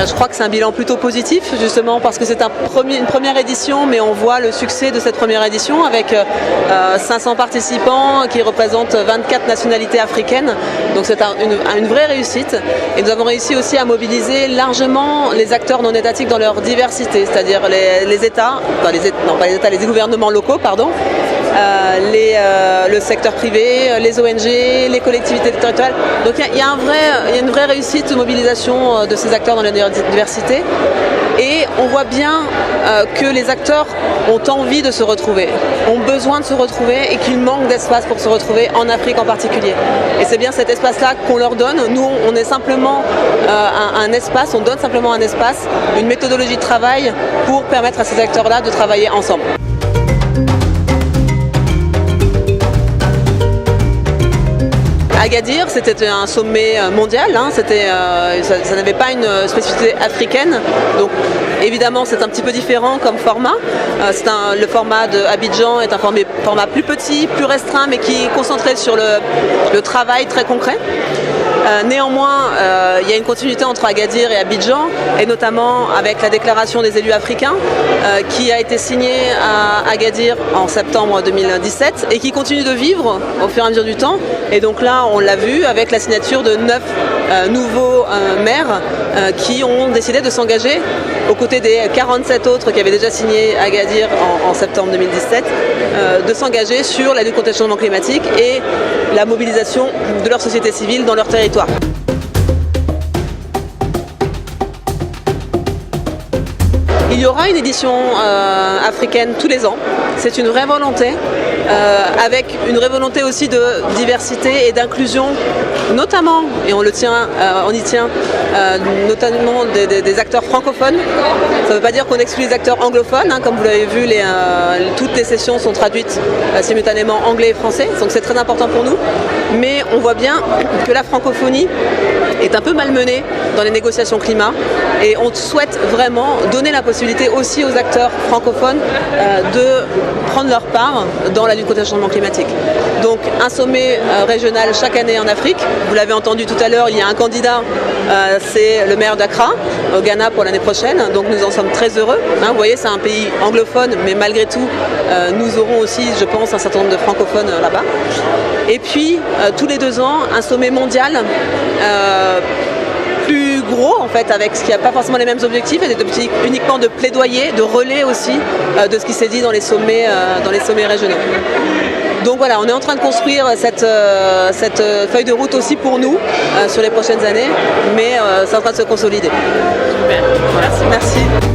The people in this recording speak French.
je crois que c'est un bilan plutôt positif, justement parce que c'est une première édition, mais on voit le succès de cette première édition avec 500 participants qui représentent 24 nationalités africaines. Donc c'est une vraie réussite. Et nous avons réussi aussi à mobiliser largement les acteurs non étatiques dans leur diversité, c'est-à-dire les États, les gouvernements locaux, pardon, le secteur privé, les ONG, les collectivités territoriales. Donc il y a une vraie réussite de mobilisation de ces acteurs dans la diversité. Et on voit bien que les acteurs ont envie de se retrouver, ont besoin de se retrouver et qu'il manque d'espace pour se retrouver, en Afrique en particulier. Et c'est bien cet espace-là qu'on leur donne. Nous, on est simplement un espace, on donne simplement un espace, une méthodologie de travail pour permettre à ces acteurs-là de travailler ensemble. Agadir, c'était un sommet mondial, hein, ça n'avait pas une spécificité africaine, donc évidemment c'est un petit peu différent comme format. Le format d'Abidjan est un format plus petit, plus restreint, mais qui est concentré sur le travail très concret. Néanmoins, il y a une continuité entre Agadir et Abidjan, et notamment avec la déclaration des élus africains qui a été signée à Agadir en septembre 2017 et qui continue de vivre au fur et à mesure du temps. Et donc là, on l'a vu avec la signature de 9 nouveaux maires qui ont décidé de s'engager aux côtés des 47 autres qui avaient déjà signé à Agadir en septembre 2017, de s'engager sur la lutte contre le changement climatique et la mobilisation de leur société civile dans leur territoire. Il y aura une édition africaine tous les ans. C'est une vraie volonté, avec une vraie volonté aussi de diversité et d'inclusion, notamment, et on y tient, notamment des acteurs francophones. Ça ne veut pas dire qu'on exclut les acteurs anglophones, hein, comme vous l'avez vu, toutes les sessions sont traduites simultanément anglais et français, donc c'est très important pour nous. Mais on voit bien que la francophonie est un peu malmenée dans les négociations climat, et on souhaite vraiment donner la possibilité aussi aux acteurs francophones de prendre leur part dans la lutte contre le changement climatique. Donc un sommet régional chaque année en Afrique. Vous l'avez entendu tout à l'heure, il y a un candidat, c'est le maire d'Accra, au Ghana, pour l'année prochaine. Donc nous en sommes très heureux. Hein, vous voyez, c'est un pays anglophone, mais malgré tout, nous aurons aussi, je pense, un certain nombre de francophones là-bas. Et puis, tous les 2 ans, un sommet mondial plus gros, en fait, avec ce qui n'a pas forcément les mêmes objectifs, et uniquement de plaidoyer, de relais aussi de ce qui s'est dit dans les sommets régionaux. Donc voilà, on est en train de construire cette feuille de route aussi pour nous sur les prochaines années, mais c'est en train de se consolider. Super, merci. Merci.